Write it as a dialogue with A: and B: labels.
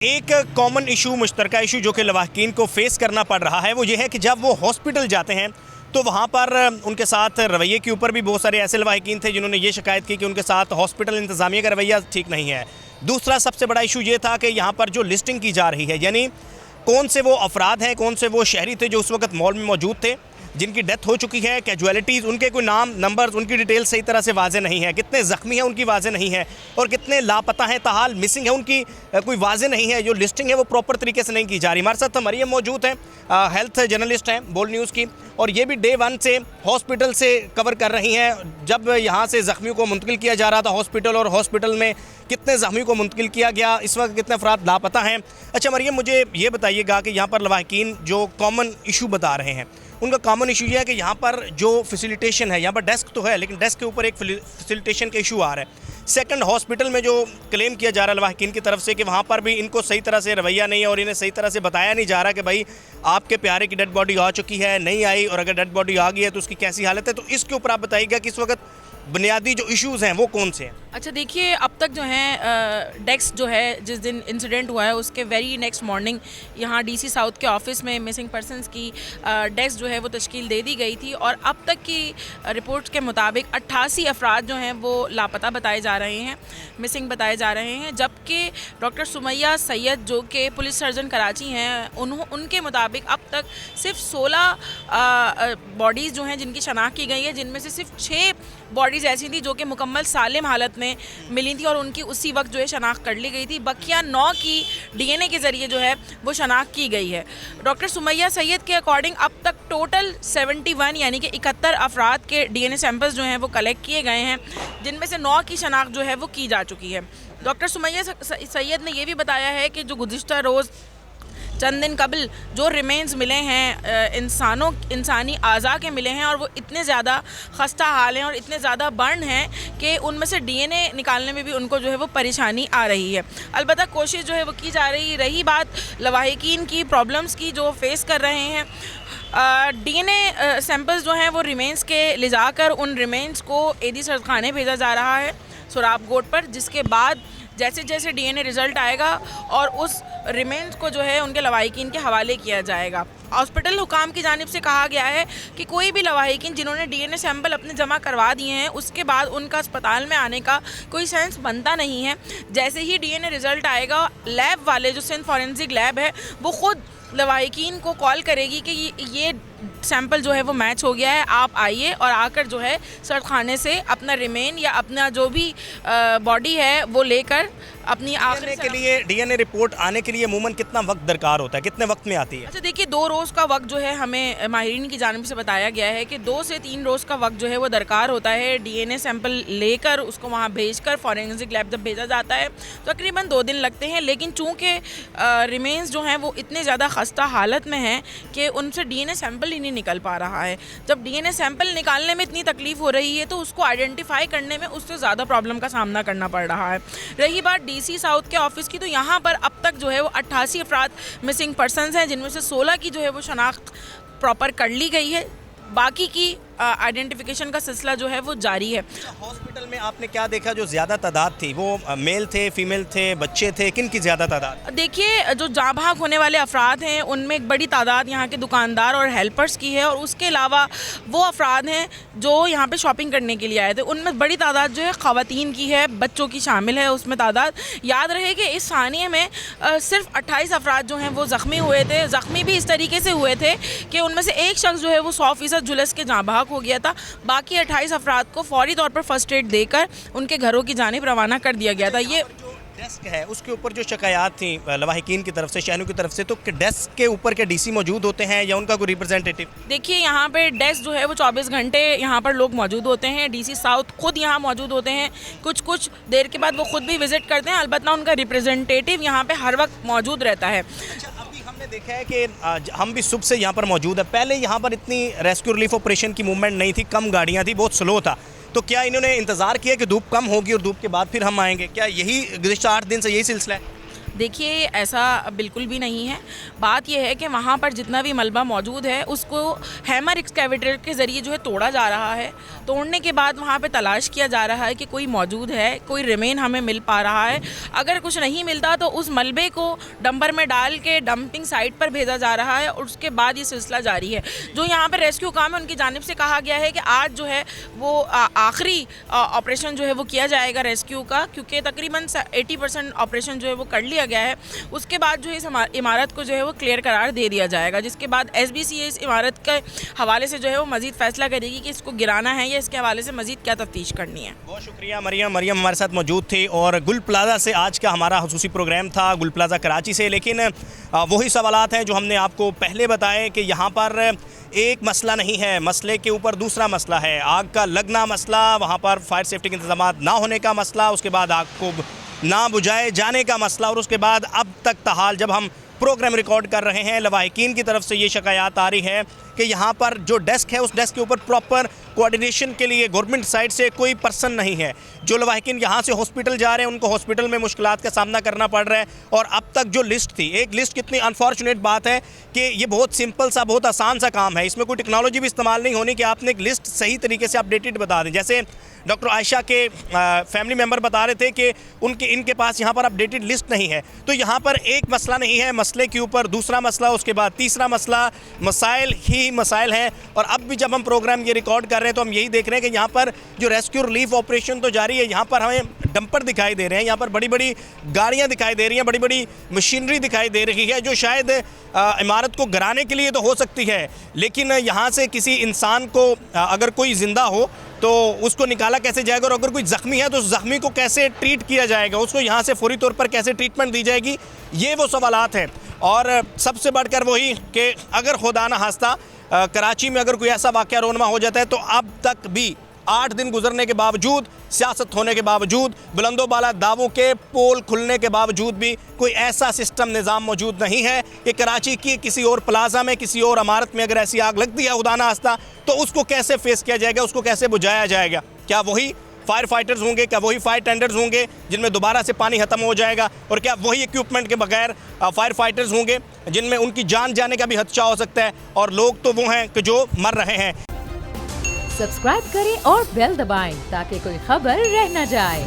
A: एक common issue, मुश्तरका issue जो कि लवाहकीन को फेस करना पड़ रहा है वो ये है कि जब वो हॉस्पिटल जाते हैं तो वहाँ पर उनके साथ रवैये के ऊपर भी बहुत सारे ऐसे लवाहकीन थे जिन्होंने ये शिकायत की कि उनके साथ हॉस्पिटल इंतज़ामिया का रवैया ठीक नहीं है। दूसरा सबसे बड़ा इशू ये था कि यहाँ पर जो लिस्टिंग की जा रही है, यानी कौन से वो अफराद हैं, कौन से वो शहरी थे जो उस वक्त मॉल में मौजूद थे जिनकी डेथ हो चुकी है, कैजुअलिटीज़, उनके कोई नाम, नंबर्स, उनकी डिटेल सही तरह से वाज़े नहीं है, कितने ज़ख्मी हैं उनकी वाज़े नहीं है, और कितने लापता हैं, ताहाल मिसिंग है उनकी कोई वाज़े नहीं है। जो लिस्टिंग है वो प्रॉपर तरीके से नहीं की जा रही। हमारे साथ मरियम मौजूद हैं, हेल्थ जर्नलिस्ट हैं बोल्ड न्यूज़ की, और ये भी डे 1 से हॉस्पिटल से कवर कर रही हैं। जब यहाँ से ज़ख्मियों को मुंतकिल किया जा रहा था हॉस्पिटल, और हॉस्पिटल में कितने ज़ख्मी को मुंतकिल किया गया, इस वक्त कितने अफराद लापता हैं। अच्छा मरियम, मुझे ये बताइएगा कि यहाँ पर लवाहकीन जो कॉमन इशू बता रहे हैं, उनका कॉमन इशू ये है कि यहाँ पर जो फैसिलिटेशन है, यहाँ पर डेस्क तो है लेकिन डेस्क के ऊपर एक फैसिलिटेशन का इशू आ रहा है। सेकंड, हॉस्पिटल में जो क्लेम किया जा रहा है लवाहकीन की तरफ से कि वहाँ पर भी इनको सही तरह से रवैया नहीं है और इन्हें सही तरह से बताया नहीं जा रहा कि भाई आपके प्यारे की डेड बॉडी आ चुकी है, नहीं आई, और अगर डेड बॉडी आ गई है तो उसकी कैसी हालत है। तो इसके ऊपर आप बताइएगा कि इस वक्त बुनियादी जो इश्यूज़ हैं वो कौन से हैं।
B: अच्छा देखिए, अब तक जो है डेस्क जो है जिस दिन इंसिडेंट हुआ है उसके वेरी नेक्स्ट मॉर्निंग यहाँ डीसी साउथ के ऑफिस में मिसिंग पर्सनस की डेस्क जो है वो तश्कील दे दी गई थी, और अब तक की रिपोर्ट्स के मुताबिक 88 अफराद जो हैं वो लापता बताए जा रहे हैं, मिसिंग बताए जा रहे हैं। जबकि डॉक्टर सुमैया सैयद जो कि पुलिस सर्जन कराची हैं, उनके मुताबिक अब तक सिर्फ 16 बॉडीज़ जो हैं जिनकी शनाख्त की गई है, जिनमें से सिर्फ 6 बॉडीज़ ऐसी थी जो कि मुकम्मल सालिम हालत में मिली थी और उनकी उसी वक्त जो है शनाख्त कर ली गई थी। बकिया 9 की डीएनए के ज़रिए जो है वो शनाख्त की गई है। डॉक्टर सुमैया सैयद के अकॉर्डिंग अब तक टोटल 71 यानी कि 71 अफराद के डीएनए सैंपल्स जो हैं वो कलेक्ट किए गए हैं, जिनमें से 9 की शनाख्त जो है वो की जा चुकी है। डॉक्टर सुमैया सैयद ने यह भी बताया है कि जो गुज़िश्ता रोज़ चंद दिन कबल जो रिमेन्स मिले हैं इंसानी आज़ा के मिले हैं, और वो इतने ज़्यादा खस्ता हाल हैं और इतने ज़्यादा बर्न हैं कि उनमें से डीएनए निकालने में भी उनको जो है वो परेशानी आ रही है। अलबत्ता कोशिश जो है वो की जा रही बात लवाहिकीन की प्रॉब्लम्स की जो फेस कर रहे हैं, डीएनए सैंपल्स जो हैं वो रिमेन्स के ले जाकर उन रिमेन्स को एदी सरखाने भेजा जा रहा है सुराब गोट पर, जिसके बाद जैसे जैसे डीएनए रिज़ल्ट आएगा और उस रिमेन्स को जो है उनके लवाहिकीन के हवाले किया जाएगा। हॉस्पिटल हुकाम की जानिब से कहा गया है कि कोई भी लवाहिकीन जिन्होंने डीएनए सैंपल अपने जमा करवा दिए हैं उसके बाद उनका अस्पताल में आने का कोई सेंस बनता नहीं है। जैसे ही डीएनए रिज़ल्ट आएगा, लैब वाले जो सिंध फॉरेंसिक लैब है वो ख़ुद लवाहिकीन को कॉल करेगी कि ये सैंपल जो है वो मैच हो गया है, आप आइए और आकर जो है सरखाने से अपना रिमेन या अपना जो भी बॉडी है वो लेकर अपनी आखिरी
A: के लिए डीएनए रिपोर्ट आने के लिए अमूमन कितना वक्त दरकार होता है, कितने वक्त में आती है?
B: अच्छा देखिए, 2 रोज़ का वक्त जो है हमें माहिरीन की जानिब से बताया गया है कि 2 से 3 रोज़ का वक्त जो है वो दरकार होता है डीएनए सैंपल लेकर उसको वहाँ भेजकर फॉरेंसिक लैब जब भेजा जाता है तो तकरीबन 2 दिन लगते हैं। लेकिन चूँकि रिमेन्स जो हैं वो इतने ज़्यादा खस्ता हालत में हैं कि उनसे डीएनए सैंपल ही नहीं निकल पा रहा है। जब डीएनए सैंपल निकालने में इतनी तकलीफ़ हो रही है तो उसको आइडेंटिफाई करने में उससे ज़्यादा प्रॉब्लम का सामना करना पड़ रहा है। रही बात डीसी साउथ के ऑफिस की, तो यहाँ पर अब तक जो है वो 88 अफराद मिसिंग पर्सनस हैं, जिनमें से 16 की जो है वो शनाख्त प्रॉपर कर ली गई है। बाकी की आइडेंटिफिकेशन का सिलसिला जो है वो जारी है।
A: हॉस्पिटल में आपने क्या देखा जो ज़्यादा तादाद थी, वो मेल थे, फीमेल थे, बच्चे थे, किन की ज़्यादा तादाद?
B: देखिए, जो जाँ भाग होने वाले अफराद हैं उनमें एक बड़ी तादाद यहाँ के दुकानदार और हेल्पर्स की है, और उसके अलावा वो अफराद हैं जो यहाँ पे शॉपिंग करने के लिए आए थे, उनमें बड़ी तादाद जो है ख़वातीन की है, बच्चों की शामिल है उसमें तादाद। याद रहे कि इस सानिए में सिर्फ 28 अफराद जो हैं वो ज़ख्मी हुए थे। ज़ख्मी भी इस तरीके से हुए थे कि उनमें से एक शख्स जो है वो 100% जुलस के जाँ भाग हो गया था। बाकी 28 अफराद को फौरी तौर पर फर्स्ट एड देकर उनके घरों की जानिब रवाना कर दिया गया था। ये
A: जो डेस्क है उसके ऊपर जो शिकायत थी लवाहिकीन की तरफ से, शहरों की तरफ से, तो डेस्क के ऊपर के डीसी मौजूद होते हैं या उनका कोई रिप्रेजेंटेटिव?
B: देखिए, यहाँ पे डेस्क जो है वो 24 घंटे यहाँ पर लोग मौजूद होते हैं। डीसी साउथ खुद यहाँ मौजूद होते हैं, कुछ देर के बाद वो खुद भी विजिट करते हैं। अलबत्ता उनका रिप्रेजेंटेटिव यहाँ पे हर वक्त मौजूद रहता है।
A: हमने देखा है कि हम भी सुबह से यहाँ पर मौजूद है। पहले यहाँ पर इतनी रेस्क्यू रिलीफ ऑपरेशन की मूवमेंट नहीं थी, कम गाड़ियाँ थी, बहुत स्लो था। तो क्या इन्होंने इंतज़ार किया कि धूप कम होगी और धूप के बाद फिर हम आएंगे? क्या यही गुज़िश्ता 8 दिन से यही सिलसिला है?
B: देखिए ऐसा बिल्कुल भी नहीं है। बात यह है कि वहाँ पर जितना भी मलबा मौजूद है उसको हैमर एक्सकेवेटर के ज़रिए जो है तोड़ा जा रहा है। तोड़ने के बाद वहाँ पे तलाश किया जा रहा है कि कोई मौजूद है, कोई रिमेन हमें मिल पा रहा है। अगर कुछ नहीं मिलता तो उस मलबे को डंपर में डाल के डंपिंग साइट पर भेजा जा रहा है और उसके बाद ये सिलसिला जारी है। जो यहाँ पर रेस्क्यू काम है उनकी जानिब से कहा गया है कि आज जो है वो आखिरी ऑपरेशन जो है वो किया जाएगा रेस्क्यू का, क्योंकि तकरीबन 80% ऑपरेशन जो है वो कर लिया गया है। उसके बाद जो है इस इमारत को जो है वो क्लियर करार दे दिया जाएगा, जिसके बाद SBCA इस इमारत के हवाले से जो है वो मज़ीद फैसला करेगी कि इसको गिराना है या इसके हवाले से मज़ीद क्या तफ्तीश करनी है।
A: बहुत शुक्रिया मरियम हमारे साथ मौजूद थी और गुल प्लाजा से आज का हमारा हुसूसी प्रोग्राम था, गुल प्लाजा कराची से। लेकिन वही सवालात हैं जो हमने आपको पहले बताए कि यहाँ पर एक मसला नहीं है, मसले के ऊपर दूसरा मसला है। आग का लगना मसला, वहाँ पर फायर सेफ्टी के इंतजाम ना होने का मसला, उसके बाद आग को ना बुझाए जाने का मसला, और उसके बाद अब तक ताहाल जब हम प्रोग्राम रिकॉर्ड कर रहे हैं लवाहिकीन की तरफ से ये शिकायत आ रही है कि यहाँ पर जो डेस्क है उस डेस्क के ऊपर प्रॉपर कोऑर्डिनेशन के लिए गवर्नमेंट साइड से कोई पर्सन नहीं है। जो लवाहिकीन यहाँ से हॉस्पिटल जा रहे हैं उनको हॉस्पिटल में मुश्किलात का सामना करना पड़ रहा है। और अब तक जो लिस्ट थी, एक लिस्ट कितनी अनफॉर्चुनेट बात है कि ये बहुत सिंपल सा, बहुत आसान सा काम है, इसमें कोई टेक्नोलॉजी भी इस्तेमाल नहीं होनी कि आपने एक लिस्ट सही तरीके से अपडेटेड बता दें। जैसे डॉक्टर आयशा के फैमिली मेम्बर बता रहे थे कि इनके पास यहाँ पर अपडेटेड लिस्ट नहीं है। तो यहाँ पर एक मसला नहीं है, मसले के ऊपर दूसरा मसला, उसके बाद तीसरा मसला, मसाइल ही मसाइल हैं। और अब भी जब हम प्रोग्राम ये रिकॉर्ड कर रहे हैं तो हम यही देख रहे हैं कि यहाँ पर जो रेस्क्यू रिलीफ ऑपरेशन तो जारी है, यहाँ पर हमें डंपर दिखाई दे रहे हैं, यहाँ पर बड़ी बड़ी गाड़ियाँ दिखाई दे रही हैं, बड़ी बड़ी मशीनरी दिखाई दे रही है जो शायद इमारत को गिराने के लिए तो हो सकती है, लेकिन यहाँ से किसी इंसान को अगर कोई ज़िंदा हो तो उसको निकाला कैसे जाएगा, और अगर कोई ज़ख्मी है तो उस ज़ख्मी को कैसे ट्रीट किया जाएगा, उसको यहाँ से फौरी तौर पर कैसे ट्रीटमेंट दी जाएगी, ये वो सवालात हैं। और सबसे बढ़कर वही कि अगर खुदा न खास्ता कराची में अगर कोई ऐसा वाक़या रोनमा हो जाता है तो अब तक भी 8 दिन गुजरने के बावजूद, सियासत होने के बावजूद, बुलंदो बाला दावों के पोल खुलने के बावजूद भी कोई ऐसा सिस्टम निज़ाम मौजूद नहीं है कि कराची की किसी और प्लाजा में, किसी और इमारत में अगर ऐसी आग लगती है खुदा न खास्ता तो उसको कैसे फेस किया जाएगा, उसको कैसे बुझाया जाएगा। क्या वही फायर फाइटर्स होंगे, क्या वही फायर टेंडर्स होंगे जिनमें दोबारा से पानी ख़त्म हो जाएगा, और क्या वही इक्विपमेंट के बगैर फायर फाइटर्स होंगे जिनमें उनकी जान जाने का भी खदशा हो सकता है, और लोग तो वो हैं कि जो मर रहे हैं।
C: सब्सक्राइब करें और बेल दबाएं ताकि कोई खबर रह न जाए।